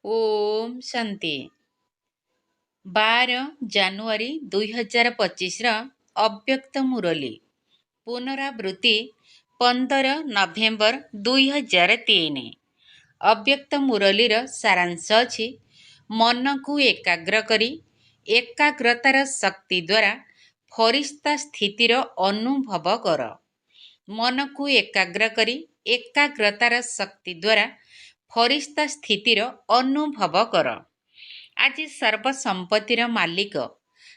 ओम शांति 12 ଜାନୁଆରୀ 2025 ଅବ୍ୟକ୍ତ ମୁରଲୀ ପୁନରାବୃତ୍ତି 15 ନଭେମ୍ବର 2003। ଅବ୍ୟକ୍ତ ମୁରଲୀର ସାରାଂଶ ଅଛି, ମନକୁ ଏକାଗ୍ର କରି ଏକାଗ୍ରତାର ଶକ୍ତି ଦ୍ୱାରା ଫରିସ୍ତା ସ୍ଥିତିର ଅନୁଭବ କର। ମନକୁ ଏକାଗ୍ର କରି ଏକାଗ୍ରତାର ଶକ୍ତି ଦ୍ୱାରା ଫରିସ୍ତା ସ୍ଥିତିର ଅନୁଭବ କର। ଆଜି ସର୍ବସମ୍ପତ୍ତିର ମାଲିକ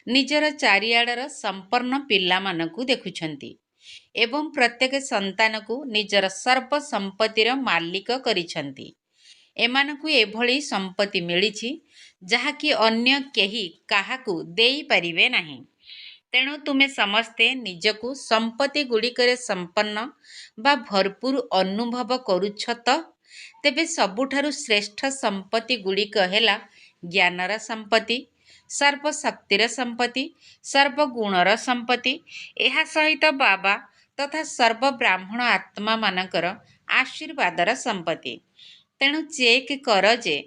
ନିଜର ଚାରିଆଡ଼ର ସମ୍ପନ୍ନ ପିଲାମାନଙ୍କୁ ଦେଖୁଛନ୍ତି ଏବଂ ପ୍ରତ୍ୟେକ ସନ୍ତାନକୁ ନିଜର ସର୍ବସମ୍ପତ୍ତିର ମାଲିକ କରିଛନ୍ତି। ଏମାନଙ୍କୁ ଏଭଳି ସମ୍ପତ୍ତି ମିଳିଛି ଯାହାକି ଅନ୍ୟ କେହି କାହାକୁ ଦେଇପାରିବେ ନାହିଁ। ତେଣୁ ତୁମେ ସମସ୍ତେ ନିଜକୁ ସମ୍ପତ୍ତି ଗୁଡ଼ିକରେ ସମ୍ପନ୍ନ ବା ଭରପୁର ଅନୁଭବ କରୁଛ ତ? ତେବେ ସବୁଠାରୁ ଶ୍ରେଷ୍ଠ ସମ୍ପତ୍ତି ଗୁଡ଼ିକ ହେଲା ଜ୍ଞାନର ସମ୍ପତ୍ତି, ସର୍ବଶକ୍ତିର ସମ୍ପତ୍ତି, ସର୍ବଗୁଣର ସମ୍ପତ୍ତି, ଏହା ସହିତ ବାବା ତଥା ସର୍ବବ୍ରାହ୍ମଣ ଆତ୍ମାମାନଙ୍କର ଆଶୀର୍ବାଦର ସମ୍ପତ୍ତି। ତେଣୁ ଚେକ୍ କର ଯେ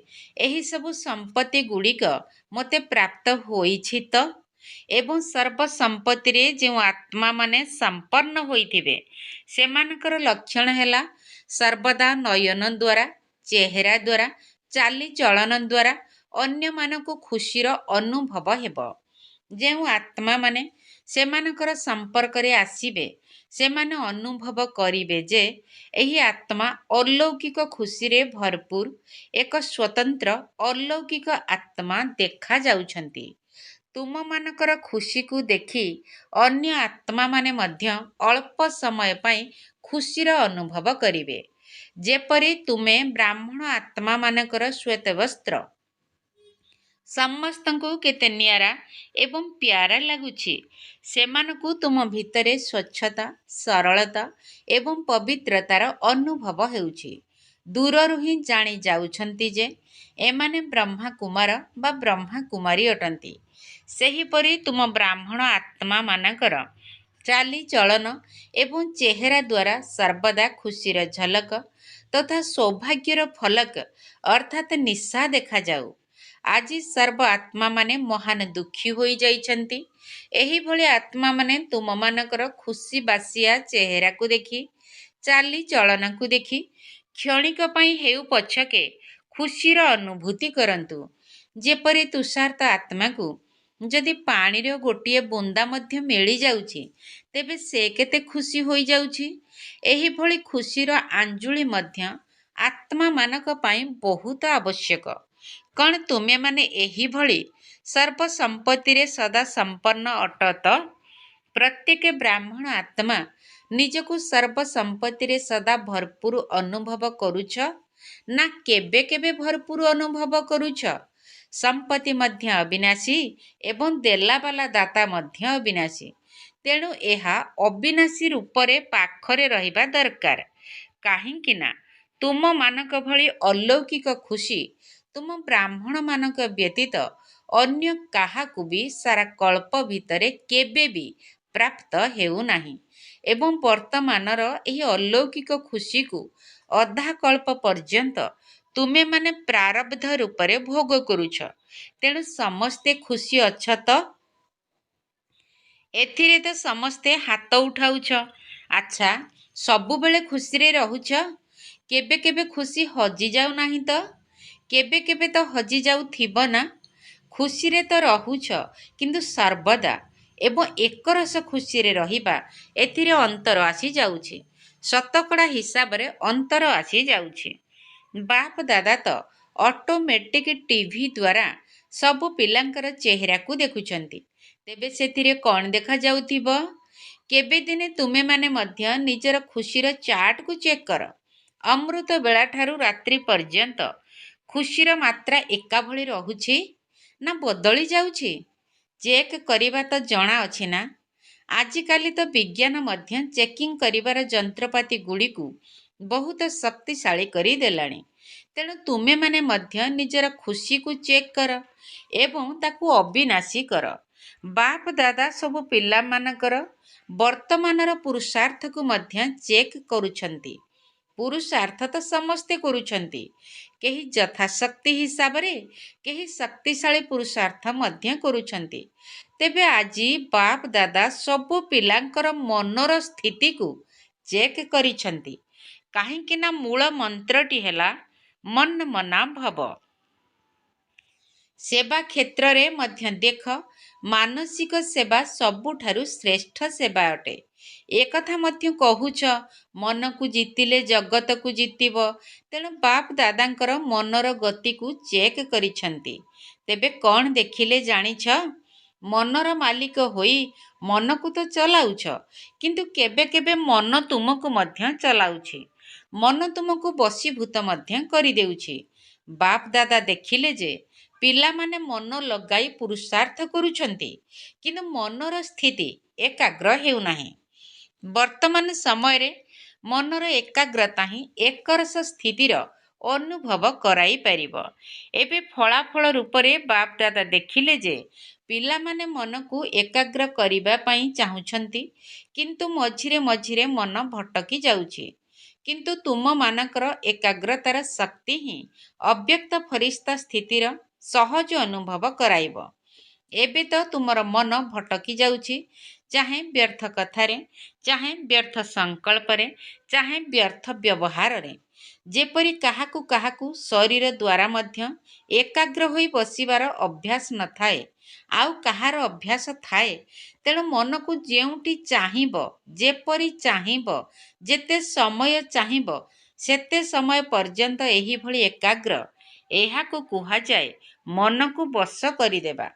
ଏହିସବୁ ସମ୍ପତ୍ତି ଗୁଡ଼ିକ ମୋତେ ପ୍ରାପ୍ତ ହୋଇଛି ତ? ଏବଂ ସର୍ବସମ୍ପତ୍ତିରେ ଯେଉଁ ଆତ୍ମାମାନେ ସମ୍ପନ୍ନ ହୋଇଥିବେ ସେମାନଙ୍କର ଲକ୍ଷଣ ହେଲା ସର୍ବଦା ନୟନ ଦ୍ୱାରା, ଚେହେରା ଦ୍ୱାରା, ଚାଲିଚଳନ ଦ୍ୱାରା ଅନ୍ୟମାନଙ୍କୁ ଖୁସିର ଅନୁଭବ ହେବ। ଯେଉଁ ଆତ୍ମାମାନେ ସେମାନଙ୍କର ସମ୍ପର୍କରେ ଆସିବେ ସେମାନେ ଅନୁଭବ କରିବେ ଯେ ଏହି ଆତ୍ମା ଅଲୌକିକ ଖୁସିରେ ଭରପୁର ଏକ ସ୍ୱତନ୍ତ୍ର ଅଲୌକିକ ଆତ୍ମା ଦେଖାଯାଉଛନ୍ତି। ତୁମମାନଙ୍କର ଖୁସିକୁ ଦେଖି ଅନ୍ୟ ଆତ୍ମାମାନେ ମଧ୍ୟ ଅଳ୍ପ ସମୟ ପାଇଁ ଖୁସିର ଅନୁଭବ କରିବେ। ଯେପରି ତୁମେ ବ୍ରାହ୍ମଣ ଆତ୍ମାମାନଙ୍କର ଶ୍ୱେତବସ୍ତ୍ର ସମସ୍ତଙ୍କୁ କେତେ ନିଆରା ଏବଂ ପ୍ୟାରା ଲାଗୁଛି। ସେମାନଙ୍କୁ ତୁମ ଭିତରେ ସ୍ୱଚ୍ଛତା, ସରଳତା ଏବଂ ପବିତ୍ରତାର ଅନୁଭବ ହେଉଛି। ଦୂରରୁ ହିଁ ଜାଣି ଯାଉଛନ୍ତି ଯେ ଏମାନେ ବ୍ରହ୍ମାକୁମାର ବା ବ୍ରହ୍ମାକୁମାରୀ ଅଟନ୍ତି। ସେହିପରି ତୁମ ବ୍ରାହ୍ମଣ ଆତ୍ମାମାନଙ୍କର ଚାଲିଚଳନ ଏବଂ ଚେହେରା ଦ୍ୱାରା ସର୍ବଦା ଖୁସିର ଝଲକ ତଥା ସୌଭାଗ୍ୟର ଫଲକ ଅର୍ଥାତ୍ ନିଶା ଦେଖାଯାଉ। ଆଜି ସର୍ବ ଆତ୍ମାମାନେ ମହାନ ଦୁଃଖୀ ହୋଇଯାଇଛନ୍ତି। ଏହିଭଳି ଆତ୍ମାମାନେ ତୁମମାନଙ୍କର ଖୁସି ବାସିଆ ଚେହେରାକୁ ଦେଖି, ଚାଲିଚଳନକୁ ଦେଖି କ୍ଷଣିକ ପାଇଁ ହେଉ ପଛକେ ଖୁସିର ଅନୁଭୂତି କରନ୍ତୁ। ଯେପରି ତୁଷାର୍ତ ଆତ୍ମାକୁ ଯଦି ପାଣିର ଗୋଟିଏ ବୁନ୍ଦା ମଧ୍ୟ ମିଳିଯାଉଛି ତେବେ ସେ କେତେ ଖୁସି ହୋଇଯାଉଛି। ଏହିଭଳି ଖୁସିର ଆଞ୍ଜୁଳି ମଧ୍ୟ ଆତ୍ମାମାନଙ୍କ ପାଇଁ ବହୁତ ଆବଶ୍ୟକ। କ'ଣ ତୁମେମାନେ ଏହିଭଳି ସର୍ବସମ୍ପତ୍ତିରେ ସଦା ସମ୍ପନ୍ନ ଅଟ ତ? ପ୍ରତ୍ୟେକ ବ୍ରାହ୍ମଣ ଆତ୍ମା ନିଜକୁ ସର୍ବସମ୍ପତ୍ତିରେ ସଦା ଭରପୁର ଅନୁଭବ କରୁଛ ନା କେବେ କେବେ ଭରପୁର ଅନୁଭବ କରୁଛ? ସମ୍ପତ୍ତି ମଧ୍ୟ ଅବିନାଶୀ ଏବଂ ଦେଲାବାଲା ଦାତା ମଧ୍ୟ ଅବିନାଶୀ। ତେଣୁ ଏହା ଅବିନାଶୀ ରୂପରେ ପାଖରେ ରହିବା ଦରକାର। କାହିଁକି ନା ତୁମମାନଙ୍କ ଭଳି ଅଲୌକିକ ଖୁସି ତୁମ ବ୍ରାହ୍ମଣମାନଙ୍କ ବ୍ୟତୀତ ଅନ୍ୟ କାହାକୁ ବି ସାରା କଳ୍ପ ଭିତରେ କେବେ ବି ପ୍ରାପ୍ତ ହେଉନାହିଁ ଏବଂ ବର୍ତ୍ତମାନର ଏହି ଅଲୌକିକ ଖୁସିକୁ ଅଧା କଳ୍ପ ପର୍ଯ୍ୟନ୍ତ ତୁମେମାନେ ପ୍ରାରବ୍ଧ ରୂପରେ ଭୋଗ କରୁଛ। ତେଣୁ ସମସ୍ତେ ଖୁସି ଅଛ ତ? ଏଥିରେ ତ ସମସ୍ତେ ହାତ ଉଠାଉଛ। ଆଚ୍ଛା, ସବୁବେଳେ ଖୁସିରେ ରହୁଛ? କେବେ କେବେ ଖୁସି ହଜିଯାଉ ନାହିଁ ତ? କେବେ କେବେ ତ ହଜିଯାଉଥିବ ନା? ଖୁସିରେ ତ ରହୁଛ କିନ୍ତୁ ସର୍ବଦା ଏବଂ ଏକରସ ଖୁସିରେ ରହିବା ଏଥିରେ ଅନ୍ତର ଆସିଯାଉଛି। ଶତକଡ଼ା ହିସାବରେ ଅନ୍ତର ଆସିଯାଉଛି। ବାପ ଦାଦା ତ ଅଟୋମେଟିକ୍ ଟିଭି ଦ୍ୱାରା ସବୁ ପିଲାଙ୍କର ଚେହେରାକୁ ଦେଖୁଛନ୍ତି। ତେବେ ସେଥିରେ କ'ଣ ଦେଖାଯାଉଥିବ? କେବେ ଦିନେ ତୁମେମାନେ ମଧ୍ୟ ନିଜର ଖୁସିର ଚାର୍ଟକୁ ଚେକ୍ କର। ଅମୃତ ବେଳାଠାରୁ ରାତ୍ରି ପର୍ଯ୍ୟନ୍ତ ଖୁସିର ମାତ୍ରା ଏକାଭଳି ରହୁଛି ନା ବଦଳି ଯାଉଛି? ଚେକ୍ କରିବା ତ ଜଣା ଅଛି ନା? ଆଜିକାଲି ତ ବିଜ୍ଞାନ ମଧ୍ୟ ଚେକିଂ କରିବାର ଯନ୍ତ୍ରପାତି ଗୁଡ଼ିକୁ ବହୁତ ଶକ୍ତିଶାଳୀ କରିଦେଲାଣି। ତେଣୁ ତୁମେମାନେ ମଧ୍ୟ ନିଜର ଖୁସିକୁ ଚେକ୍ କର ଏବଂ ତାକୁ ଅବିନାଶୀ କର। ବାପ ଦାଦା ସବୁ ପିଲାମାନଙ୍କର ବର୍ତ୍ତମାନର ପୁରୁଷାର୍ଥକୁ ମଧ୍ୟ ଚେକ୍ କରୁଛନ୍ତି। ପୁରୁଷାର୍ଥ ତ ସମସ୍ତେ କରୁଛନ୍ତି, କେହି ଯଥାଶକ୍ତି ହିସାବରେ, କେହି ଶକ୍ତିଶାଳୀ ପୁରୁଷାର୍ଥ ମଧ୍ୟ କରୁଛନ୍ତି। ତେବେ ଆଜି ବାପ ଦାଦା ସବୁ ପିଲାଙ୍କର ମନର ସ୍ଥିତିକୁ ଚେକ୍ କରିଛନ୍ତି, କାହିଁକି ନା ମୂଳ ମନ୍ତ୍ରଟି ହେଲା ମନ ମନା ଭବ। ସେବା କ୍ଷେତ୍ରରେ ମଧ୍ୟ ଦେଖ, ମାନସିକ ସେବା ସବୁଠାରୁ ଶ୍ରେଷ୍ଠ ସେବା ଅଟେ। ଏକଥା ମଧ୍ୟ କହୁଛ, ମନକୁ ଜିତିଲେ ଜଗତକୁ ଜିତିବ। ତେଣୁ ବାପ ଦାଦାଙ୍କର ମନର ଗତିକୁ ଚେକ୍ କରିଛନ୍ତି। ତେବେ କ'ଣ ଦେଖିଲେ ଜାଣିଛ? ମନର ମାଲିକ ହୋଇ ମନକୁ ତ ଚଲାଉଛ, କିନ୍ତୁ କେବେ କେବେ ମନ ତୁମକୁ ମଧ୍ୟ ଚଲାଉଛି। ମନ ତୁମକୁ ବଶୀଭୂତ ମଧ୍ୟ କରିଦେଉଛି। ବାପ ଦାଦା ଦେଖିଲେ ଯେ ପିଲାମାନେ ମନ ଲଗାଇ ପୁରୁଷାର୍ଥ କରୁଛନ୍ତି, କିନ୍ତୁ ମନର ସ୍ଥିତି ଏକାଗ୍ର ହେଉନାହିଁ। ବର୍ତ୍ତମାନ ସମୟରେ ମନର ଏକାଗ୍ରତା ହିଁ ଏକରସ ସ୍ଥିତିର ଅନୁଭବ କରାଇ ପାରିବ। ଏବେ ଫଳାଫଳ ରୂପରେ ବାପ ଦାଦା ଦେଖିଲେ ଯେ ପିଲାମାନେ ମନକୁ ଏକାଗ୍ର କରିବା ପାଇଁ ଚାହୁଁଛନ୍ତି, କିନ୍ତୁ ମଝିରେ ମଝିରେ ମନ ଭଟକି ଯାଉଛି। କିନ୍ତୁ ତୁମମାନଙ୍କର ଏକାଗ୍ରତାର ଶକ୍ତି ହିଁ ଅବ୍ୟକ୍ତ ଫରିସ୍ତା ସ୍ଥିତିର ସହଜ ଅନୁଭବ କରାଇବ। ଏବେ ତ ତୁମର ମନ ଭଟକି ଯାଉଛି, ଚାହେଁ ବ୍ୟର୍ଥ କଥାରେ, ଚାହେଁ ବ୍ୟର୍ଥ ସଂକଳ୍ପରେ, ଚାହେଁ ବ୍ୟର୍ଥ ବ୍ୟବହାରରେ। ଯେପରି କାହାକୁ କାହାକୁ ଶରୀର ଦ୍ୱାରା ମଧ୍ୟ ଏକାଗ୍ର ହୋଇ ବସିବାର ଅଭ୍ୟାସ ନଥାଏ, ଆଉ କାହାର ଅଭ୍ୟାସ ଥାଏ। ତେଣୁ ମନକୁ ଯେଉଁଠି ଚାହିଁବ, ଯେପରି ଚାହିଁବ, ଯେତେ ସମୟ ଚାହିଁବ, ସେତେ ସମୟ ପର୍ଯ୍ୟନ୍ତ ଏହିଭଳି ଏକାଗ୍ର, ଏହାକୁ କୁହାଯାଏ ମନକୁ ବଶ କରିଦେବା।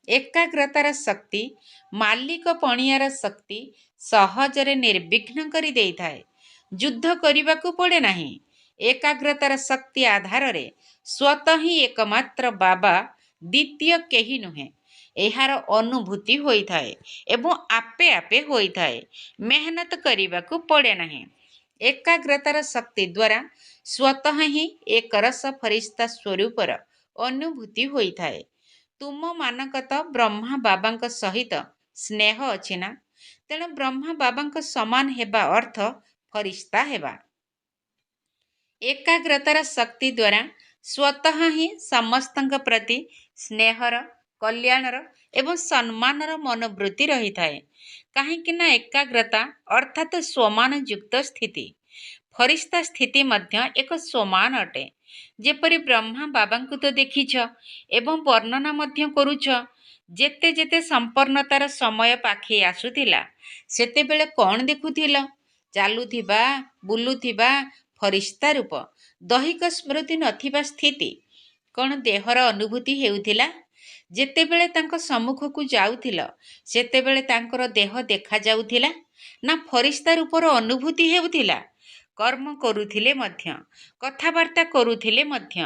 ଏକାଗ୍ରତାର ଶକ୍ତି, ମାଲିକ ପଣିଆର ଶକ୍ତି ସହଜରେ ନିର୍ବିଘ୍ନ କରିଦେଇଥାଏ। ଯୁଦ୍ଧ କରିବାକୁ ପଡ଼େ ନାହିଁ। ଏକାଗ୍ରତାର ଶକ୍ତି ଆଧାରରେ ସ୍ୱତଃ ହିଁ ଏକମାତ୍ର ବାବା, ଦ୍ୱିତୀୟ କେହି ନୁହେଁ, ଏହାର ଅନୁଭୂତି ହୋଇଥାଏ ଏବଂ ଆପେ ଆପେ ହୋଇଥାଏ। ମେହନତ କରିବାକୁ ପଡ଼େ ନାହିଁ। ଏକାଗ୍ରତାର ଶକ୍ତି ଦ୍ୱାରା ସ୍ୱତଃ ହିଁ ଏକରସ ଫରିସ୍ତା ସ୍ୱରୂପର ଅନୁଭୂତି ହୋଇଥାଏ। ତୁମମାନଙ୍କ ତ ବ୍ରହ୍ମା ବାବାଙ୍କ ସହିତ ସ୍ନେହ ଅଛି ନା? ତେଣୁ ବ୍ରହ୍ମା ବାବାଙ୍କ ସମାନ ହେବା ଅର୍ଥ ଫରିସ୍ତା ହେବା। ଏକାଗ୍ରତାର ଶକ୍ତି ଦ୍ୱାରା ସ୍ୱତଃ ହିଁ ସମସ୍ତଙ୍କ ପ୍ରତି ସ୍ନେହର, କଲ୍ୟାଣର ଏବଂ ସମ୍ମାନର ମନୋବୃତ୍ତି ରହିଥାଏ। କାହିଁକି ନା ଏକାଗ୍ରତା ଅର୍ଥାତ୍ ସ୍ୱମାନ ଯୁକ୍ତ ସ୍ଥିତି। ଫରିସ୍ତା ସ୍ଥିତି ମଧ୍ୟ ଏକ ସ୍ୱମାନ ଅଟେ। ଯେପରି ବ୍ରହ୍ମା ବାବାଙ୍କୁ ତ ଦେଖିଛ ଏବଂ ବର୍ଣ୍ଣନା ମଧ୍ୟ କରୁଛ। ଯେତେ ଯେତେ ସମ୍ପନ୍ନତାର ସମୟ ପାଖେଇ ଆସୁଥିଲା, ସେତେବେଳେ କ'ଣ ଦେଖୁଥିଲ? ଚାଲୁଥିବା, ବୁଲୁଥିବା ଫରିସ୍ତା ରୂପ, ଦୈହିକ ସ୍ମୃତି ନଥିବା ସ୍ଥିତି। କ'ଣ ଦେହର ଅନୁଭୂତି ହେଉଥିଲା? ଯେତେବେଳେ ତାଙ୍କ ସମ୍ମୁଖକୁ ଯାଉଥିଲ, ସେତେବେଳେ ତାଙ୍କର ଦେହ ଦେଖାଯାଉଥିଲା ନା ଫରିସ୍ତା ରୂପର ଅନୁଭୂତି ହେଉଥିଲା? କର୍ମ କରୁଥିଲେ ମଧ୍ୟ, କଥାବାର୍ତ୍ତା କରୁଥିଲେ ମଧ୍ୟ,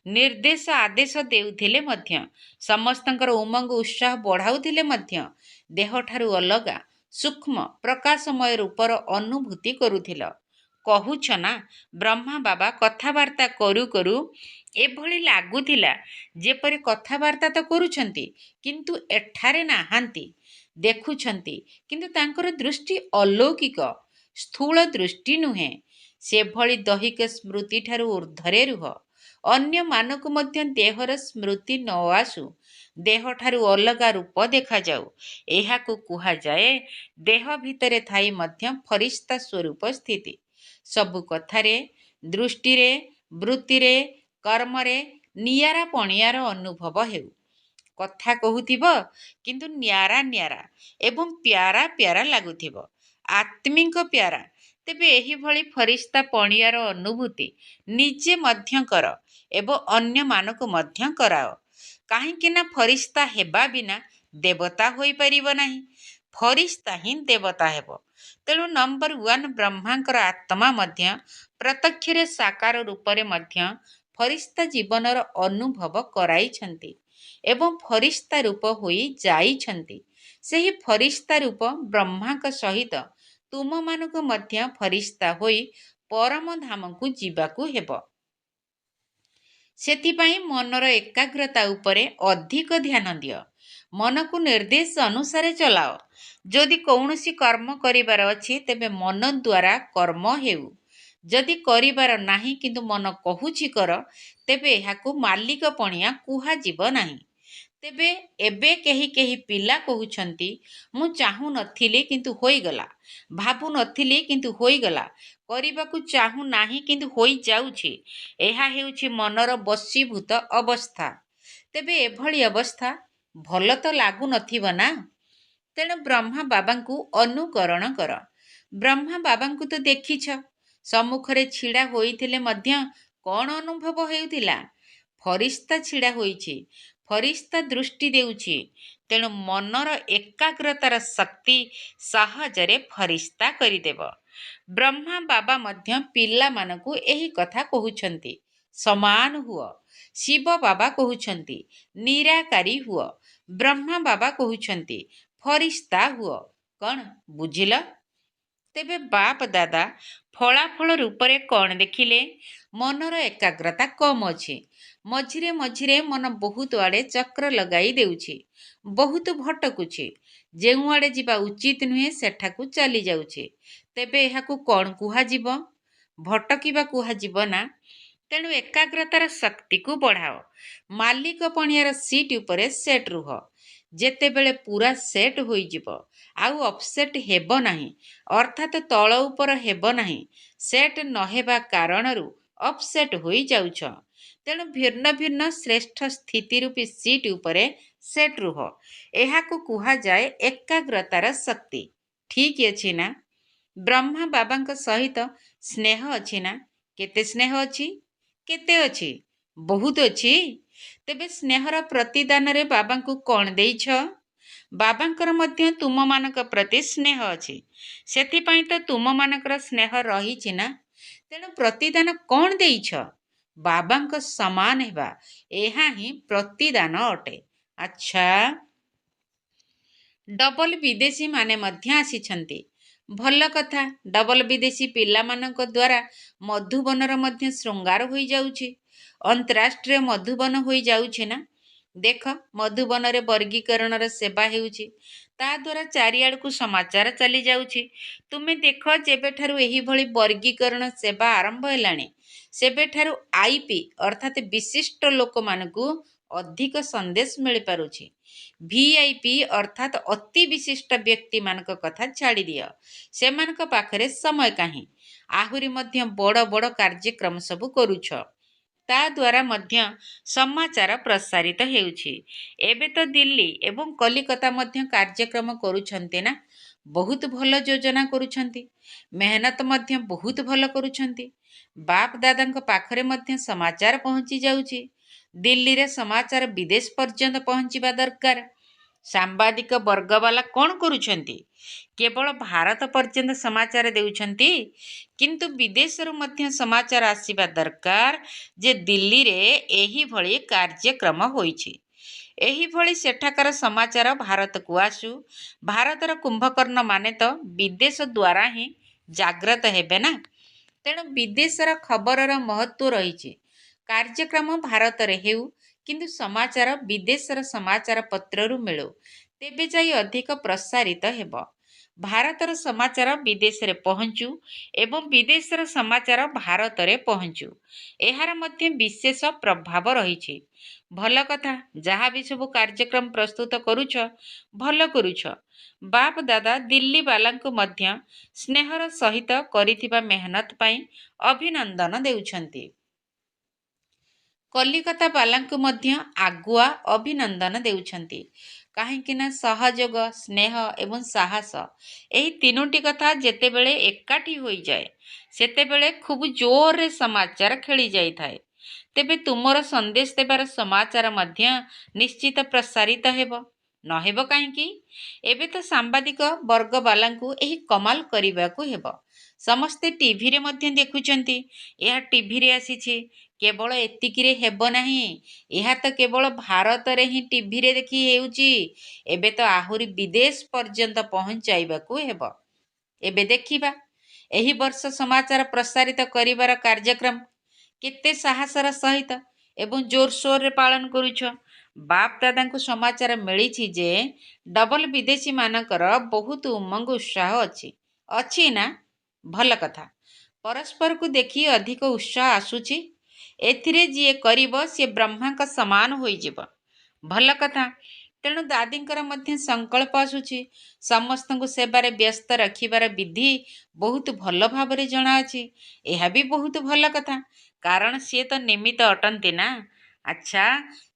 ନିର୍ଦ୍ଦେଶ ଆଦେଶ ଦେଉଥିଲେ ମଧ୍ୟ, ସମସ୍ତଙ୍କର ଉମଙ୍ଗ ଉତ୍ସାହ ବଢ଼ାଉଥିଲେ ମଧ୍ୟ, ଦେହଠାରୁ ଅଲଗା ସୂକ୍ଷ୍ମ ପ୍ରକାଶମୟ ରୂପର ଅନୁଭୂତି କରୁଥିଲ। କହୁଛ ନା, ବ୍ରହ୍ମା ବାବା କଥାବାର୍ତ୍ତା କରୁ କରୁ ଏଭଳି ଲାଗୁଥିଲା ଯେପରି କଥାବାର୍ତ୍ତା ତ କରୁଛନ୍ତି, କିନ୍ତୁ ଏଠାରେ ନାହାନ୍ତି। ଦେଖୁଛନ୍ତି, କିନ୍ତୁ ତାଙ୍କର ଦୃଷ୍ଟି ଅଲୌକିକ, ସ୍ଥୂଳ ଦୃଷ୍ଟି ନୁହେଁ। ସେଭଳି ଦୈହିକ ସ୍ମୃତିଠାରୁ ଊର୍ଦ୍ଧ୍ୱରେ ରୁହ। ଅନ୍ୟମାନଙ୍କୁ ମଧ୍ୟ ଦେହର ସ୍ମୃତି ନ ଆସୁ, ଦେହଠାରୁ ଅଲଗା ରୂପ ଦେଖାଯାଉ। ଏହାକୁ କୁହାଯାଏ ଦେହ ଭିତରେ ଥାଇ ମଧ୍ୟ ଫରିସ୍ତା ସ୍ୱରୂପ ସ୍ଥିତି। ସବୁ କଥାରେ, ଦୃଷ୍ଟିରେ, ବୃତ୍ତିରେ, କର୍ମରେ ନିଆରା ପଣିଆର ଅନୁଭବ ହେଉ। କଥା କହୁଥିବ, କିନ୍ତୁ ନ୍ୟାରା ନ୍ୟାରା ଏବଂ ପ୍ୟାରା ପ୍ୟାରା ଲାଗୁଥିବ, ଆତ୍ମିକ ପ୍ୟାରା। ତେବେ ଏହିଭଳି ଫରିସ୍ତା ପଣିଆର ଅନୁଭୂତି ନିଜେ ମଧ୍ୟ କର ଏବଂ ଅନ୍ୟମାନଙ୍କୁ ମଧ୍ୟ କରାଅ। କାହିଁକି ନା ଫରିସ୍ତା ହେବା ବିନା ଦେବତା ହୋଇପାରିବ ନାହିଁ। ଫରିସ୍ତା ହିଁ ଦେବତା ହେବ। ତେଣୁ ନମ୍ବର 1 ବ୍ରହ୍ମାଙ୍କର ଆତ୍ମା ମଧ୍ୟ ପ୍ରତ୍ୟକ୍ଷରେ ସାକାର ରୂପରେ ମଧ୍ୟ ଫରିସ୍ତା ଜୀବନର ଅନୁଭବ କରାଇଛନ୍ତି ଏବଂ ଫରିସ୍ତା ରୂପ ହୋଇ ଯାଇଛନ୍ତି। ସେହି ଫରିସ୍ତା ରୂପ ବ୍ରହ୍ମାଙ୍କ ସହିତ ତୁମମାନଙ୍କୁ ମଧ୍ୟ ଫରିସ୍ତା ହୋଇ ପରମ ଧାମକୁ ଯିବାକୁ ହେବ। ସେଥିପାଇଁ ମନର ଏକାଗ୍ରତା ଉପରେ ଅଧିକ ଧ୍ୟାନ ଦିଅ। ମନକୁ ନିର୍ଦ୍ଦେଶ ଅନୁସାରେ ଚଲାଅ। ଯଦି କୌଣସି କର୍ମ କରିବାର ଅଛି, ତେବେ ମନ ଦ୍ୱାରା କର୍ମ ହେଉ। ଯଦି କରିବାର ନାହିଁ କିନ୍ତୁ ମନ କହୁଛି କର, ତେବେ ଏହାକୁ ମାଲିକ ପଣିଆ କୁହାଯିବ ନାହିଁ। ତେବେ ଏବେ କେହି କେହି ପିଲା କହୁଛନ୍ତି, ମୁଁ ଚାହୁଁ ନଥିଲି କିନ୍ତୁ ହୋଇଗଲା, ଭାବୁ ନଥିଲି କିନ୍ତୁ ହୋଇଗଲା, କରିବାକୁ ଚାହୁଁ ନାହିଁ କିନ୍ତୁ ହୋଇଯାଉଛି। ଏହା ହେଉଛି ମନର ବଶୀଭୂତ ଅବସ୍ଥା। ତେବେ ଏଭଳି ଅବସ୍ଥା ଭଲ ତ ଲାଗୁନଥିବ ନା? ତେଣୁ ବ୍ରହ୍ମା ବାବାଙ୍କୁ ଅନୁକରଣ କର। ବ୍ରହ୍ମା ବାବାଙ୍କୁ ତ ଦେଖିଛ, ସମ୍ମୁଖରେ ଛିଡ଼ା ହୋଇଥିଲେ ମଧ୍ୟ କ'ଣ ଅନୁଭବ ହେଉଥିଲା? ଫରିସ୍ତା ଛିଡ଼ା ହୋଇଛି, ଫରିସ୍ତା ଦୃଷ୍ଟି ଦେଉଛି। ତେଣୁ ମନର ଏକାଗ୍ରତାର ଶକ୍ତି ସହଜରେ ଫରିସ୍ତା କରିଦେବ। ବ୍ରହ୍ମା ବାବା ମଧ୍ୟ ପିଲାମାନଙ୍କୁ ଏହି କଥା କହୁଛନ୍ତି, ସମାନ ହୁଅ। ଶିବ ବାବା କହୁଛନ୍ତି, ନିରାକାରୀ ହୁଅ। ବ୍ରହ୍ମା ବାବା କହୁଛନ୍ତି, ଫରିସ୍ତା ହୁଅ। କ'ଣ ବୁଝିଲ? ତେବେ ବାପ ଦାଦା ଫଳାଫଳ ରୂପରେ କ'ଣ ଦେଖିଲେ? ମନର ଏକାଗ୍ରତା କମ୍ ଅଛି। ମଝିରେ ମଝିରେ ମନ ବହୁତ ଆଡ଼େ ଚକ୍ର ଲଗାଇ ଦେଉଛି, ବହୁତ ଭଟକୁଛି। ଯେଉଁଆଡ଼େ ଯିବା ଉଚିତ ନୁହେଁ ସେଠାକୁ ଚାଲି ଯାଉଛି। ତେବେ ଏହାକୁ କ'ଣ କୁହାଯିବ? ଭଟକିବା କୁହାଯିବ ନା? ତେଣୁ ଏକାଗ୍ରତାର ଶକ୍ତିକୁ ବଢ଼ାଅ। ମାଲିକ ପଣିଆର ସିଟ୍ ଉପରେ ସେଟ୍ ରୁହ। ଯେତେବେଳେ ପୁରା ସେଟ୍ ହୋଇଯିବ, ଆଉ ଅପସେଟ୍ ହେବ ନାହିଁ, ଅର୍ଥାତ୍ ତଳ ଉପର ହେବ ନାହିଁ। ସେଟ୍ ନ ହେବା କାରଣରୁ ଅପସେଟ୍ ହୋଇଯାଉଛ। ତେଣୁ ଭିନ୍ନ ଭିନ୍ନ ଶ୍ରେଷ୍ଠ ସ୍ଥିତି ରୂପୀ ସିଟ୍ ଉପରେ ସେଟ୍ ରୁହ। ଏହାକୁ କୁହାଯାଏ ଏକାଗ୍ରତାର ଶକ୍ତି। ଠିକ୍ ଅଛି ନା? ବ୍ରହ୍ମା ବାବାଙ୍କ ସହିତ ସ୍ନେହ ଅଛି ନା? କେତେ ସ୍ନେହ ଅଛି? କେତେ ଅଛି? ବହୁତ ଅଛି। ତେବେ ସ୍ନେହର ପ୍ରତିଦାନରେ ବାବାଙ୍କୁ କ'ଣ ଦେଇଛ? ବାବାଙ୍କର ମଧ୍ୟ ତୁମମାନଙ୍କ ପ୍ରତି ସ୍ନେହ ଅଛି। ସେଥିପାଇଁ ତ ତୁମମାନଙ୍କର ସ୍ନେହ ରହିଛି ନା? ତେଣୁ ପ୍ରତିଦାନ କ'ଣ ଦେଇଛ? ବାବାଙ୍କ ସମାନ ହେବା, ଏହା ହିଁ ପ୍ରତିଦାନ ଅଟେ। ଆଚ୍ଛା, ଡବଲ ବିଦେଶୀ ମାନେ ମଧ୍ୟ ଆସିଛନ୍ତି। ଭଲ କଥା। ଡବଲ ବିଦେଶୀ ପିଲାମାନଙ୍କ ଦ୍ୱାରା ମଧୁବନର ମଧ୍ୟ ଶୃଙ୍ଗାର ହୋଇଯାଉଛି। ଅନ୍ତରାଷ୍ଟ୍ରୀୟ ମଧୁବନ ହୋଇଯାଉଛି ନା? ଦେଖ, ମଧୁବନରେ ବର୍ଗୀକରଣର ସେବା ହେଉଛି। ତା ଦ୍ୱାରା ଚାରିଆଡ଼କୁ ସମାଚାର ଚାଲିଯାଉଛି। ତୁମେ ଦେଖ, ଯେବେଠାରୁ ଏହିଭଳି ବର୍ଗୀକରଣ ସେବା ଆରମ୍ଭ ହେଲାଣି, ସେବେଠାରୁ IP ଅର୍ଥାତ୍ ବିଶିଷ୍ଟ ଲୋକମାନଙ୍କୁ ଅଧିକ ସନ୍ଦେଶ ମିଳିପାରୁଛି। VIP ଅର୍ଥାତ୍ ଅତି ବିଶିଷ୍ଟ ବ୍ୟକ୍ତିମାନଙ୍କ କଥା ଛାଡ଼ିଦିଅ, ସେମାନଙ୍କ ପାଖରେ ସମୟ କାହିଁ? ଆହୁରି ମଧ୍ୟ ବଡ଼ ବଡ଼ କାର୍ଯ୍ୟକ୍ରମ ସବୁ କରୁଛ। ତା ଦ୍ୱାରା ମଧ୍ୟ ସମାଚାର ପ୍ରସାରିତ ହେଉଛି। ଏବେ ତ ଦିଲ୍ଲୀ ଏବଂ କଲିକତା ମଧ୍ୟ କାର୍ଯ୍ୟକ୍ରମ କରୁଛନ୍ତି ନା? ବହୁତ ଭଲ ଯୋଜନା କରୁଛନ୍ତି। ମେହନତ ମଧ୍ୟ ବହୁତ ଭଲ କରୁଛନ୍ତି। ବାପ ଦାଦାଙ୍କ ପାଖରେ ମଧ୍ୟ ସମାଚାର ପହଞ୍ଚି ଯାଉଛି। ଦିଲ୍ଲୀରେ ସମାଚାର ବିଦେଶ ପର୍ଯ୍ୟନ୍ତ ପହଞ୍ଚିବା ଦରକାର। ସାମ୍ବାଦିକ ବର୍ଗବାଲା କ'ଣ କରୁଛନ୍ତି? କେବଳ ଭାରତ ପର୍ଯ୍ୟନ୍ତ ସମାଚାର ଦେଉଛନ୍ତି, କିନ୍ତୁ ବିଦେଶରୁ ମଧ୍ୟ ସମାଚାର ଆସିବା ଦରକାର ଯେ ଦିଲ୍ଲୀରେ ଏହିଭଳି କାର୍ଯ୍ୟକ୍ରମ ହୋଇଛି। ଏହିଭଳି ସେଠାକାର ସମାଚାର ଭାରତକୁ ଆସୁ। ଭାରତର କୁମ୍ଭକର୍ଣ୍ଣ ମାନେ ତ ବିଦେଶ ଦ୍ୱାରା ହିଁ ଜାଗ୍ରତ ହେବେ ନା? ତେଣୁ ବିଦେଶର ଖବରର ମହତ୍ତ୍ୱ ରହିଛି। କାର୍ଯ୍ୟକ୍ରମ ଭାରତରେ ହେଉ, କିନ୍ତୁ ସମାଚାର ବିଦେଶର ସମାଚାର ପତ୍ରରୁ ମିଳୁ, ତେବେ ଯାଇ ଅଧିକ ପ୍ରସାରିତ ହେବ। ଭାରତର ସମାଚାର ବିଦେଶରେ ପହଞ୍ଚୁ ଏବଂ ବିଦେଶର ସମାଚାର ଭାରତରେ ପହଞ୍ଚୁ। ଏହାର ମଧ୍ୟ ବିଶେଷ ପ୍ରଭାବ ରହିଛି। ଭଲ କଥା। ଯାହା ବି ସବୁ କାର୍ଯ୍ୟକ୍ରମ ପ୍ରସ୍ତୁତ କରୁଛ, ଭଲ କରୁଛ। ବାପ ଦାଦା ଦିଲ୍ଲୀବାଲାଙ୍କୁ ମଧ୍ୟ ସ୍ନେହର ସହିତ କରିଥିବା ମେହନତ ପାଇଁ ଅଭିନନ୍ଦନ ଦେଉଛନ୍ତି। କଲିକତା ବାଲାଙ୍କୁ ମଧ୍ୟ ଆଗୁଆ ଅଭିନନ୍ଦନ ଦେଉଛନ୍ତି। କାହିଁକି ନା ସହଯୋଗ, ସ୍ନେହ ଏବଂ ସାହସ, ଏହି ତିନୋଟି କଥା ଯେତେବେଳେ ଏକାଠି ହୋଇଯାଏ, ସେତେବେଳେ ଖୁବ୍ ଜୋରରେ ସମାଚାର ଖେଳି ଯାଇଥାଏ। ତେବେ ତୁମର ସନ୍ଦେଶ ଦେବାର ସମାଚାର ମଧ୍ୟ ନିଶ୍ଚିତ ପ୍ରସାରିତ ହେବ। ନ ହେବ କାହିଁକି? ଏବେ ତ ସାମ୍ବାଦିକ ବର୍ଗବାଲାଙ୍କୁ ଏହି କମାଲ କରିବାକୁ ହେବ। ସମସ୍ତେ ଟିଭିରେ ମଧ୍ୟ ଦେଖୁଛନ୍ତି। ଏହା ଟିଭିରେ ଆସିଛି। କେବଳ ଏତିକିରେ ହେବ ନାହିଁ। ଏହା ତ କେବଳ ଭାରତରେ ହିଁ ଟିଭିରେ ଦେଖି ହେଉଛି। ଏବେ ତ ଆହୁରି ବିଦେଶ ପର୍ଯ୍ୟନ୍ତ ପହଞ୍ଚାଇବାକୁ ହେବ। ଏବେ ଦେଖିବା, ଏହି ବର୍ଷ ସମାଚାର ପ୍ରସାରିତ କରିବାର କାର୍ଯ୍ୟକ୍ରମ କେତେ ସାହସର ସହିତ ଏବଂ ଜୋରସୋରରେ ପାଳନ କରୁଛ। ବାପ ଦାଦାଙ୍କୁ ସମାଚାର ମିଳିଛି ଯେ ଡବଲ ବିଦେଶୀ ମାନଙ୍କର ବହୁତ ଉମଙ୍ଗ ଉତ୍ସାହ ଅଛି। ଅଛି ନା? ଭଲ କଥା। परस्पर को देखि अधिक उत्साह आसुची। एथिरे जिए करिब से ब्रह्मा का समान होइजिब। भल कथा। तेणु दादींकर ମଧ୍ୟ ସଂକଳ୍ପ ଆସୁଛି। ସମସ୍ତଙ୍କୁ ସେବାରେ ବ୍ୟସ୍ତ ରଖିବାର ବିଧି ବହୁତ ଭଲ ଭାବରେ ଜଣାଅଛି। ଏହା ବି ବହୁତ ଭଲ କଥା, କାରଣ ସିଏ ତ ନିମିତ୍ତ ଅଟନ୍ତି ନା। ଆଚ୍ଛା,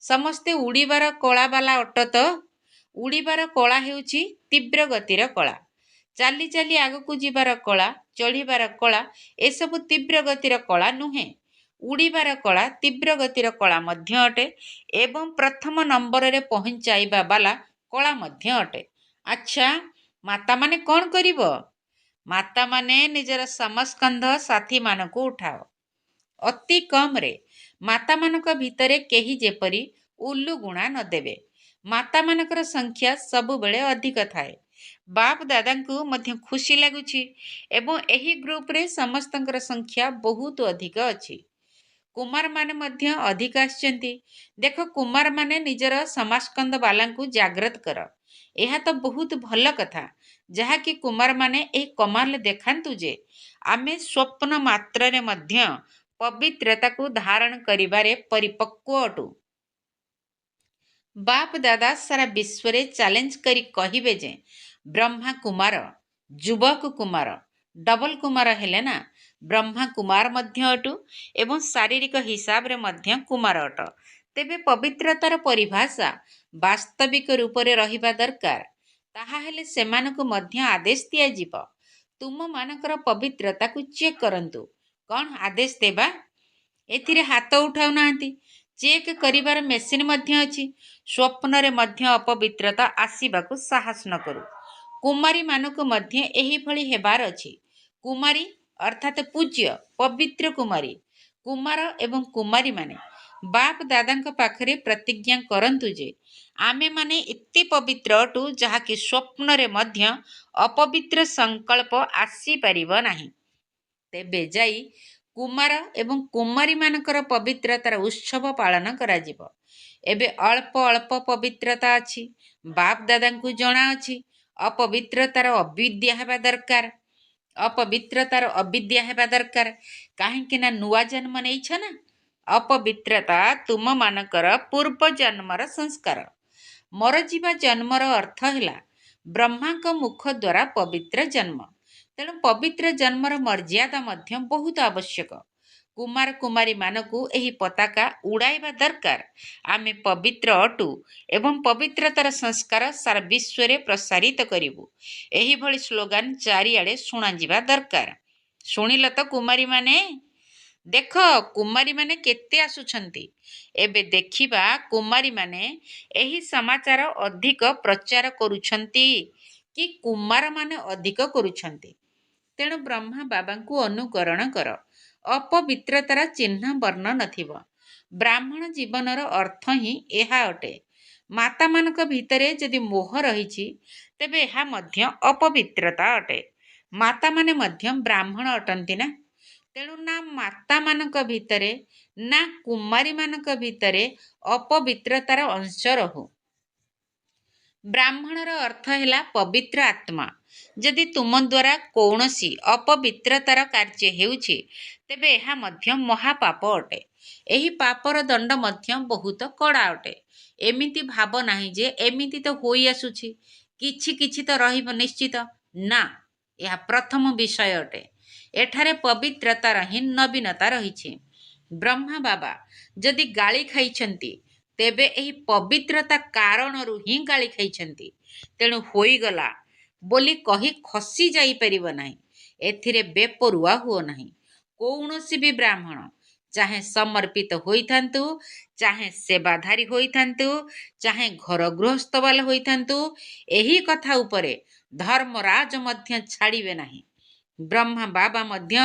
ସମସ୍ତେ ଉଡ଼ିବାର କଳାବାଲା ଅଟ ତ? ଉଡ଼ିବାର କଳା ହେଉଛି ତୀବ୍ର ଗତିର କଳା। ଚାଲି ଚାଲି ଆଗକୁ ଯିବାର କଳା, ଚଢ଼ିବାର କଳା, ଏସବୁ ତୀବ୍ର ଗତିର କଳା ନୁହେଁ। ଉଡ଼ିବାର କଳା ତୀବ୍ର ଗତିର କଳା ମଧ୍ୟ ଅଟେ ଏବଂ ପ୍ରଥମ ନମ୍ବରରେ ପହଞ୍ଚାଇବା ବାଲା କଳା ମଧ୍ୟ ଅଟେ। ଆଚ୍ଛା, ମାତାମାନେ କ'ଣ କରିବ? ମାତାମାନେ ନିଜର ସମସ୍କନ୍ଧ ସାଥୀମାନଙ୍କୁ ଉଠାଅ। ଅତି କମ୍ରେ ମାତାମାନଙ୍କ ଭିତରେ କେହି ଯେପରି ଉଲୁଗୁଣା ନ ଦେବେ। ମାତାମାନଙ୍କର ସଂଖ୍ୟା ସବୁବେଳେ ଅଧିକ ଥାଏ। ବାପ ଦାଦାଙ୍କୁ ମଧ୍ୟ ଖୁସି ଲାଗୁଛି ଏବଂ ଏହି ଗ୍ରୁପରେ ସମସ୍ତଙ୍କର ସଂଖ୍ୟା ବହୁତ ଅଧିକ ଅଛି। କୁମାରମାନେ ମଧ୍ୟ ଅଧିକ ଆସିଛନ୍ତି। ଦେଖ, କୁମାରମାନେ ନିଜର ସମାସ୍କନ୍ଦ ବାଲାଙ୍କୁ ଜାଗ୍ରତ କର। ଏହା ତ ବହୁତ ଭଲ କଥା, ଯାହାକି କୁମାରମାନେ ଏହି କମାଲ ଦେଖାନ୍ତୁ ଯେ ଆମେ ସ୍ୱପ୍ନ ମାତ୍ରରେ ମଧ୍ୟ ପବିତ୍ରତାକୁ ଧାରଣ କରିବାରେ ପରିପକ୍ୱ ଅଟୁ। ବାପ ଦାଦା ସାରା ବିଶ୍ୱରେ ଚ୍ୟାଲେଞ୍ଜ କରି କହିବେ ଯେ ବ୍ରହ୍ମା କୁମାର, ଯୁବକ କୁମାର, ଡବଲ କୁମାର ହେଲେ ନା। ବ୍ରହ୍ମା କୁମାର ମଧ୍ୟ ଅଟୁ ଏବଂ ଶାରୀରିକ ହିସାବରେ ମଧ୍ୟ କୁମାର ଅଟ। ତେବେ ପବିତ୍ରତାର ପରିଭାଷା ବାସ୍ତବିକ ରୂପରେ ରହିବା ଦରକାର। ତାହା ହେଲେ ସେମାନଙ୍କୁ ମଧ୍ୟ ଆଦେଶ ଦିଆଯିବ। ତୁମମାନଙ୍କର ପବିତ୍ରତାକୁ ଚେକ୍ କରନ୍ତୁ। କ'ଣ ଆଦେଶ ଦେବା? ଏଥିରେ ହାତ ଉଠାଉନାହାନ୍ତି। ଚେକ୍ କରିବାର ମେସିନ୍ ମଧ୍ୟ ଅଛି। ସ୍ୱପ୍ନରେ ମଧ୍ୟ ଅପବିତ୍ରତା ଆସିବାକୁ ସାହସ ନ କରୁ। କୁମାରୀମାନଙ୍କୁ ମଧ୍ୟ ଏହିଭଳି ହେବାର ଅଛି। କୁମାରୀ ଅର୍ଥାତ୍ ପୂଜ୍ୟ, ପବିତ୍ର କୁମାରୀ। କୁମାର ଏବଂ କୁମାରୀମାନେ ବାପ ଦାଦାଙ୍କ ପାଖରେ ପ୍ରତିଜ୍ଞା କରନ୍ତୁ ଯେ ଆମେମାନେ ଏତେ ପବିତ୍ର ଅଟୁ ଯାହାକି ସ୍ୱପ୍ନରେ ମଧ୍ୟ ଅପବିତ୍ର ସଂକଳ୍ପ ଆସିପାରିବ ନାହିଁ। ତେବେ ଯାଇ କୁମାର ଏବଂ କୁମାରୀମାନଙ୍କର ପବିତ୍ରତାର ଉତ୍ସବ ପାଳନ କରାଯିବ। ଏବେ ଅଳ୍ପ ଅଳ୍ପ ପବିତ୍ରତା ଅଛି। ବାପ ଦାଦାଙ୍କୁ ଜଣାଅଛି ଅପବିତ୍ରତାର ଅବିଦ୍ୟା ହେବା ଦରକାର। ଅପବିତ୍ରତାର ଅବିଦ୍ୟା ହେବା ଦରକାର, କାହିଁକି ନା ନୂଆ ଜନ୍ମ ନେଇଛ ନା। ଅପବିତ୍ରତା ତୁମମାନଙ୍କର ପୂର୍ବ ଜନ୍ମର ସଂସ୍କାର। ମରଯିବା ଜନ୍ମର ଅର୍ଥ ହେଲା ବ୍ରହ୍ମାଙ୍କ ମୁଖ ଦ୍ୱାରା ପବିତ୍ର ଜନ୍ମ। ତେଣୁ ପବିତ୍ର ଜନ୍ମର ମର୍ଯ୍ୟାଦା ମଧ୍ୟ ବହୁତ ଆବଶ୍ୟକ। କୁମାର କୁମାରୀମାନଙ୍କୁ ଏହି ପତାକା ଉଡ଼ାଇବା ଦରକାର। ଆମେ ପବିତ୍ର ଅଟୁ ଏବଂ ପବିତ୍ରତାର ସଂସ୍କାର ସାରା ବିଶ୍ୱରେ ପ୍ରସାରିତ କରିବୁ। ଏହିଭଳି ସ୍ଲୋଗାନ ଚାରିଆଡ଼େ ଶୁଣାଯିବା ଦରକାର। ଶୁଣିଲ ତ କୁମାରୀମାନେ? ଦେଖ, କୁମାରୀମାନେ କେତେ ଆସୁଛନ୍ତି। ଏବେ ଦେଖିବା କୁମାରୀମାନେ ଏହି ସମାଚାର ଅଧିକ ପ୍ରଚାର କରୁଛନ୍ତି କି କୁମାରମାନେ ଅଧିକ କରୁଛନ୍ତି। ତେଣୁ ବ୍ରହ୍ମା ବାବାଙ୍କୁ ଅନୁକରଣ କର। ଅପବିତ୍ରତାର ଚିହ୍ନ ବର୍ଣ୍ଣ ନଥିବ। ବ୍ରାହ୍ମଣ ଜୀବନର ଅର୍ଥ ହିଁ ଏହା ଅଟେ। ମାତାମାନଙ୍କ ଭିତରେ ଯଦି ମୋହ ରହିଛି, ତେବେ ଏହା ମଧ୍ୟ ଅପବିତ୍ରତା ଅଟେ। ମାତାମାନେ ମଧ୍ୟ ବ୍ରାହ୍ମଣ ଅଟନ୍ତି ନା। ତେଣୁ ନା ମାତାମାନଙ୍କ ଭିତରେ ନା କୁମାରୀମାନଙ୍କ ଭିତରେ ଅପବିତ୍ରତାର ଅଂଶ ରହୁ। ବ୍ରାହ୍ମଣର ଅର୍ଥ ହେଲା ପବିତ୍ର ଆତ୍ମା। ଯଦି ତୁମ ଦ୍ୱାରା କୌଣସି ଅପବିତ୍ରତାର କାର୍ଯ୍ୟ ହେଉଛି, ତେବେ ଏହା ମଧ୍ୟ ମହାପାପ ଅଟେ। ଏହି ପାପର ଦଣ୍ଡ ମଧ୍ୟ ବହୁତ କଡ଼ା ଅଟେ। ଏମିତି ଭାବ ନାହିଁ ଯେ ଏମିତି ତ ହୋଇ ଆସୁଛି, କିଛି କିଛି ତ ରହିବ ନିଶ୍ଚିତ। ନା, ଏହା ପ୍ରଥମ ବିଷୟ ଅଟେ। ଏଠାରେ ପବିତ୍ରତାର ହିଁ ନବୀନତା ରହିଛି। ବ୍ରହ୍ମା ବାବା ଯଦି ଗାଳି ଖାଇଛନ୍ତି, ତେବେ ଏହି ପବିତ୍ରତା କାରଣରୁ ହିଁ ଗାଳି ଖାଇଛନ୍ତି। ତେଣୁ ହୋଇଗଲା ବୋଲି କହି ଖସି ଯାଇପାରିବ ନାହିଁ। ଏଥିରେ ବେପରୁଆ ହୁଅ ନାହିଁ। କୌଣସି ବି ବ୍ରାହ୍ମଣ, ଚାହେଁ ସମର୍ପିତ ହୋଇଥାନ୍ତୁ, ଚାହେଁ ସେବାଧାରୀ ହୋଇଥାନ୍ତୁ, ଚାହେଁ ଘର ଗୃହସ୍ଥବାଲ ହୋଇଥାନ୍ତୁ, ଏହି କଥା ଉପରେ ଧର୍ମରାଜ ମଧ୍ୟ ଛାଡ଼ିବେ ନାହିଁ। ବ୍ରହ୍ମା ବାବା ମଧ୍ୟ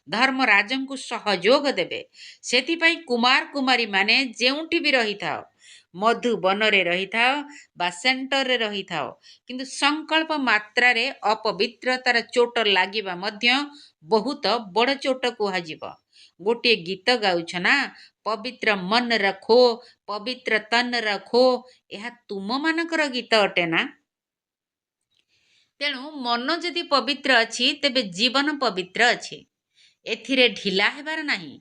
ଧର୍ମରାଜଙ୍କୁ ସହଯୋଗ ଦେବେ। ସେଥିପାଇଁ କୁମାର କୁମାରୀମାନେ ଯେଉଁଠି ବି ରହିଥାଅ, ମଧୁବନରେ ରହିଥାଅ ବା ସେଣ୍ଟରରେ ରହିଥାଅ, କିନ୍ତୁ ସଂକଳ୍ପ ମାତ୍ରାରେ ଅପବିତ୍ରତାର ଚୋଟ ଲାଗିବା ମଧ୍ୟ ବହୁତ ବଡ଼ ଚୋଟ କୁହାଯିବ। ଗୋଟିଏ ଗୀତ ଗାଉଛ ନା, ପବିତ୍ର ମନ ରଖୋ, ପବିତ୍ର ତନ ରଖୋ। ଏହା ତୁମମାନଙ୍କର ଗୀତ ଅଟେ ନା। ତେଣୁ ମନ ଯଦି ପବିତ୍ର ଅଛି, ତେବେ ଜୀବନ ପବିତ୍ର ଅଛି। ଏଥିରେ ଢିଲା ହେବାର ନାହିଁ।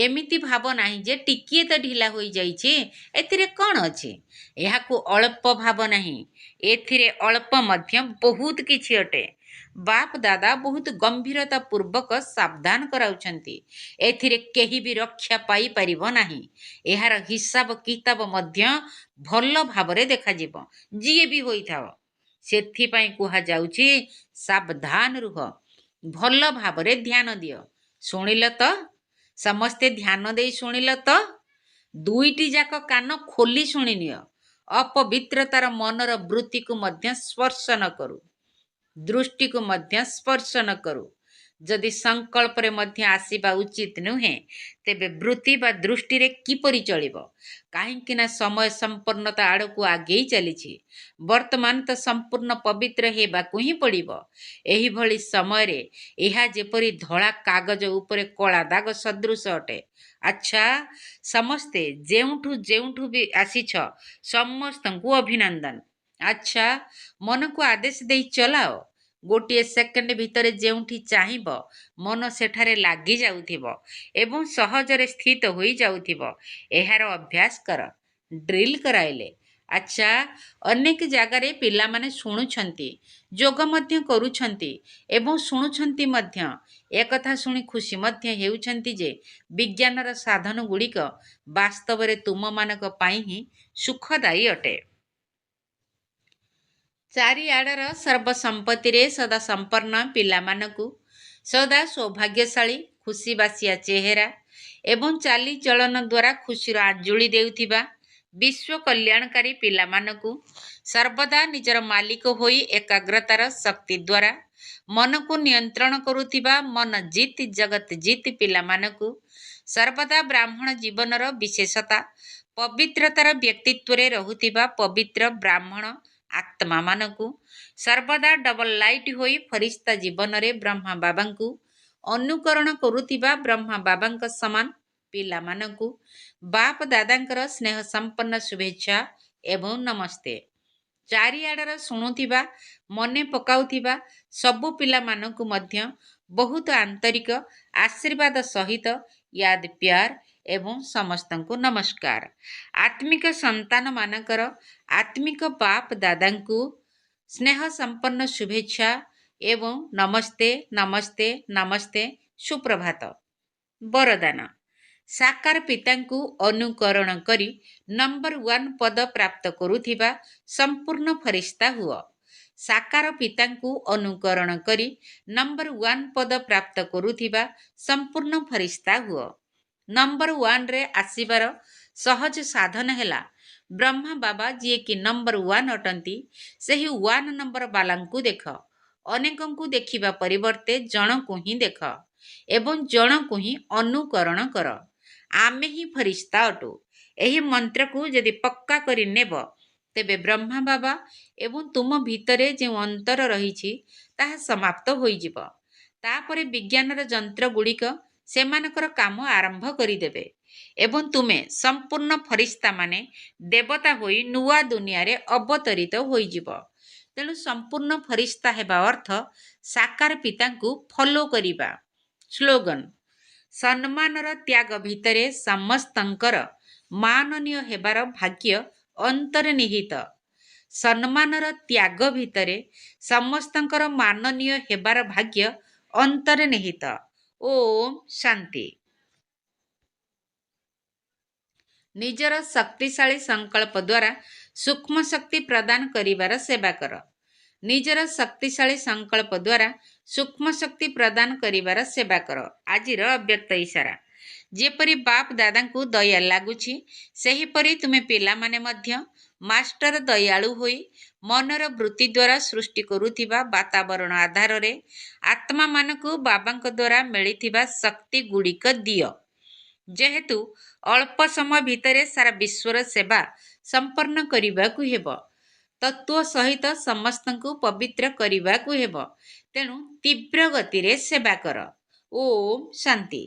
ଏମିତି ଭାବ ନାହିଁ ଯେ ଟିକିଏ ତ ଢିଲା ହୋଇଯାଇଛି, ଏଥିରେ କ'ଣ ଅଛି। ଏହାକୁ ଅଳ୍ପ ଭାବ ନାହିଁ, ଏଥିରେ ଅଳ୍ପ ମଧ୍ୟ ବହୁତ କିଛି ଅଟେ। ବାପ ଦାଦା ବହୁତ ଗମ୍ଭୀରତା ପୂର୍ବକ ସାବଧାନ କରାଉଛନ୍ତି। ଏଥିରେ କେହି ବି ରକ୍ଷା ପାଇପାରିବ ନାହିଁ। ଏହାର ହିସାବ କିତାବ ମଧ୍ୟ ଭଲ ଭାବରେ ଦେଖାଯିବ, ଯିଏ ବି ହୋଇଥାଅ। ସେଥିପାଇଁ କୁହାଯାଉଛି ସାବଧାନ ରୁହ, ଭଲ ଭାବରେ ଧ୍ୟାନ ଦିଅ। ଶୁଣିଲ ତ? ସମସ୍ତେ ଧ୍ୟାନ ଦେଇ ଶୁଣିଲ ତ? ଦୁଇଟି ଯାକ କାନ ଖୋଲି ଶୁଣିନିଅ। ଅପବିତ୍ରତାର ମନର ବୃତ୍ତିକୁ ମଧ୍ୟ ସ୍ପର୍ଶ ନ କରୁ, ଦୃଷ୍ଟିକୁ ମଧ୍ୟ ସ୍ପର୍ଶ ନ କରୁ। ଯଦି ସଂକଳ୍ପରେ ମଧ୍ୟ ଆସିବା ଉଚିତ ନୁହେଁ, ତେବେ ବୃତ୍ତି ବା ଦୃଷ୍ଟିରେ କିପରି ଚଳିବ? କାହିଁକି ନା ସମୟ ସମ୍ପୂର୍ଣ୍ଣତା ଆଡ଼କୁ ଆଗେଇ ଚାଲିଛି। ବର୍ତ୍ତମାନ ତ ସମ୍ପୂର୍ଣ୍ଣ ପବିତ୍ର ହେବାକୁ ହିଁ ପଡ଼ିବ। ଏହିଭଳି ସମୟରେ ଏହା ଯେପରି ଧଳା କାଗଜ ଉପରେ କଳା ଦାଗ ସଦୃଶ ଅଟେ। ଆଚ୍ଛା, ସମସ୍ତେ ଯେଉଁଠୁ ବି ଆସିଛ, ସମସ୍ତଙ୍କୁ ଅଭିନନ୍ଦନ। ଆଚ୍ଛା, ମନକୁ ଆଦେଶ ଦେଇ ଚଲାଅ। ଗୋଟିଏ ସେକେଣ୍ଡ ଭିତରେ ଯେଉଁଠି ଚାହିଁବ ମନ ସେଠାରେ ଲାଗି ଯାଉଥିବ ଏବଂ ସହଜରେ ସ୍ଥିତ ହୋଇଯାଉଥିବ। ଏହାର ଅଭ୍ୟାସ କର, ଡ୍ରିଲ୍ କରାଇଲେ। ଆଚ୍ଛା, ଅନେକ ଜାଗାରେ ପିଲାମାନେ ଶୁଣୁଛନ୍ତି, ଯୋଗ ମଧ୍ୟ କରୁଛନ୍ତି ଏବଂ ଶୁଣୁଛନ୍ତି ମଧ୍ୟ। ଏକଥା ଶୁଣି ଖୁସି ମଧ୍ୟ ହେଉଛନ୍ତି ଯେ ବିଜ୍ଞାନର ସାଧନ ଗୁଡ଼ିକ ବାସ୍ତବରେ ତୁମମାନଙ୍କ ପାଇଁ ହିଁ ସୁଖଦାୟୀ ଅଟେ। ଚାରିଆଡ଼ର ସର୍ବସମ୍ପତ୍ତିରେ ସଦା ସମ୍ପନ୍ନ ପିଲାମାନଙ୍କୁ ସଦା ସୌଭାଗ୍ୟଶାଳୀ, ଖୁସିବାସିଆ ଚେହେରା ଏବଂ ଚାଲିଚଳନ ଦ୍ୱାରା ଖୁସିର ଆଞ୍ଜୁଳି ଦେଉଥିବା ବିଶ୍ୱ କଲ୍ୟାଣକାରୀ ପିଲାମାନଙ୍କୁ, ସର୍ବଦା ନିଜର ମାଲିକ ହୋଇ ଏକାଗ୍ରତାର ଶକ୍ତି ଦ୍ୱାରା ମନକୁ ନିୟନ୍ତ୍ରଣ କରୁଥିବା ମନ ଜିତ୍ ଜଗତ ଜିତ୍ ପିଲାମାନଙ୍କୁ, ସର୍ବଦା ବ୍ରାହ୍ମଣ ଜୀବନର ବିଶେଷତା ପବିତ୍ରତାର ବ୍ୟକ୍ତିତ୍ୱରେ ରହୁଥିବା ପବିତ୍ର ବ୍ରାହ୍ମଣ ଆତ୍ମାମାନଙ୍କୁ, ସର୍ବଦା ଡବଲ ଲାଇଟ୍ ହୋଇ ଫରିସ୍ତା ଜୀବନରେ ବ୍ରହ୍ମା ବାବାଙ୍କୁ ଅନୁକରଣ କରୁଥିବା ବ୍ରହ୍ମା ବାବାଙ୍କ ସମାନ ପିଲାମାନଙ୍କୁ ବାପ ଦାଦାଙ୍କର ସ୍ନେହ ସମ୍ପନ୍ନ ଶୁଭେଚ୍ଛା ଏବଂ ନମସ୍ତେ। ଚାରିଆଡ଼ର ଶୁଣୁଥିବା, ମନେ ପକାଉଥିବା ସବୁ ପିଲାମାନଙ୍କୁ ମଧ୍ୟ ବହୁତ ଆନ୍ତରିକ ଆଶୀର୍ବାଦ ସହିତ ୟାଦ ପ୍ୟାର ଏବଂ ସମସ୍ତଙ୍କୁ ନମସ୍କାର। ଆତ୍ମିକ ସନ୍ତାନମାନଙ୍କର ଆତ୍ମିକ ବାପ ଦାଦାଙ୍କୁ ସ୍ନେହ ସମ୍ପନ୍ନ ଶୁଭେଚ୍ଛା ଏବଂ ନମସ୍ତେ ନମସ୍ତେ ନମସ୍ତେ। ସୁପ୍ରଭାତ। ବରଦାନ। ସାକାର ପିତାଙ୍କୁ ଅନୁକରଣ କରି ନମ୍ବର 1 ପଦ ପ୍ରାପ୍ତ କରୁଥିବା ସମ୍ପୂର୍ଣ୍ଣ ଫରିସ୍ତା ହୁଅ। ସାକାର ପିତାଙ୍କୁ ଅନୁକରଣ କରି ନମ୍ବର 1 ପଦ ପ୍ରାପ୍ତ କରୁଥିବା ସମ୍ପୂର୍ଣ୍ଣ ଫରିସ୍ତା ହୁଅ। ନମ୍ବର 1ରେ ଆସିବାର ସହଜ ସାଧନ ହେଲା ବ୍ରହ୍ମା ବାବା ଯିଏକି ନମ୍ବର 1 ଅଟନ୍ତି, ସେହି 1 ନମ୍ବର ବାଲାଙ୍କୁ ଦେଖ। ଅନେକଙ୍କୁ ଦେଖିବା ପରିବର୍ତ୍ତେ ଜଣକୁ ହିଁ ଦେଖ ଏବଂ ଜଣକୁ ହିଁ ଅନୁକରଣ କର। ଆମେ ହିଁ ଫରିସ୍ତା ଅଟୁ। ଏହି ମନ୍ତ୍ରକୁ ଯଦି ପକ୍କା କରି ନେବ, ତେବେ ବ୍ରହ୍ମା ବାବା ଏବଂ ତୁମ ଭିତରେ ଯେଉଁ ଅନ୍ତର ରହିଛି ତାହା ସମାପ୍ତ ହୋଇଯିବ। ତାପରେ ବିଜ୍ଞାନର ଯନ୍ତ୍ର ଗୁଡ଼ିକ ସେମାନଙ୍କର କାମ ଆରମ୍ଭ କରିଦେବେ ଏବଂ ତୁମେ ସମ୍ପୂର୍ଣ୍ଣ ଫରିସ୍ତାମାନେ ଦେବତା ହୋଇ ନୂଆ ଦୁନିଆରେ ଅବତରିତ ହୋଇଯିବ। ତେଣୁ ସମ୍ପୂର୍ଣ୍ଣ ଫରିସ୍ତା ହେବା ଅର୍ଥ ସାକାର ପିତାଙ୍କୁ ଫଲୋ କରିବା। ସ୍ଲୋଗାନ: ସମ୍ମାନର ତ୍ୟାଗ ଭିତରେ ସମସ୍ତଙ୍କର ମାନନୀୟ ହେବାର ଭାଗ୍ୟ ଅନ୍ତର୍ନିହିତ। ସମ୍ମାନର ତ୍ୟାଗ ଭିତରେ ସମସ୍ତଙ୍କର ମାନନୀୟ ହେବାର ଭାଗ୍ୟ ଅନ୍ତର୍ନିହିତ। ଓମ୍ ଶାନ୍ତି। ନିଜର ଶକ୍ତିଶାଳୀ ସଂକଳ୍ପ ଦ୍ୱାରା ସୂକ୍ଷ୍ମ ଶକ୍ତି ପ୍ରଦାନ କରିବାର ସେବା କର। ନିଜର ଶକ୍ତିଶାଳୀ ସଂକଳ୍ପ ଦ୍ୱାରା ସୂକ୍ଷ୍ମ ଶକ୍ତି ପ୍ରଦାନ କରିବାର ସେବା କର। ଆଜିର ଅବ୍ୟକ୍ତ ଇଶାରା: ଯେପରି ବାପ ଦାଦାଙ୍କୁ ଦୟା ଲାଗୁଛି, ସେହିପରି ତୁମେ ପିଲାମାନେ ମଧ୍ୟ ମାଷ୍ଟର ଦୟାଳୁ ହୋଇ ମନର ବୃତ୍ତି ଦ୍ୱାରା ସୃଷ୍ଟି କରୁଥିବା ବାତାବରଣ ଆଧାରରେ ଆତ୍ମାମାନଙ୍କୁ ବାବାଙ୍କ ଦ୍ୱାରା ମିଳିଥିବା ଶକ୍ତି ଗୁଡ଼ିକ ଦିଅ। ଯେହେତୁ ଅଳ୍ପ ସମୟ ଭିତରେ ସାରା ବିଶ୍ୱର ସେବା ସମ୍ପନ୍ନ କରିବାକୁ ହେବ, ତତ୍ତ୍ୱ ସହିତ ସମସ୍ତଙ୍କୁ ପବିତ୍ର କରିବାକୁ ହେବ, ତେଣୁ ତୀବ୍ର ଗତିରେ ସେବା କର। ଓମ୍ ଶାନ୍ତି।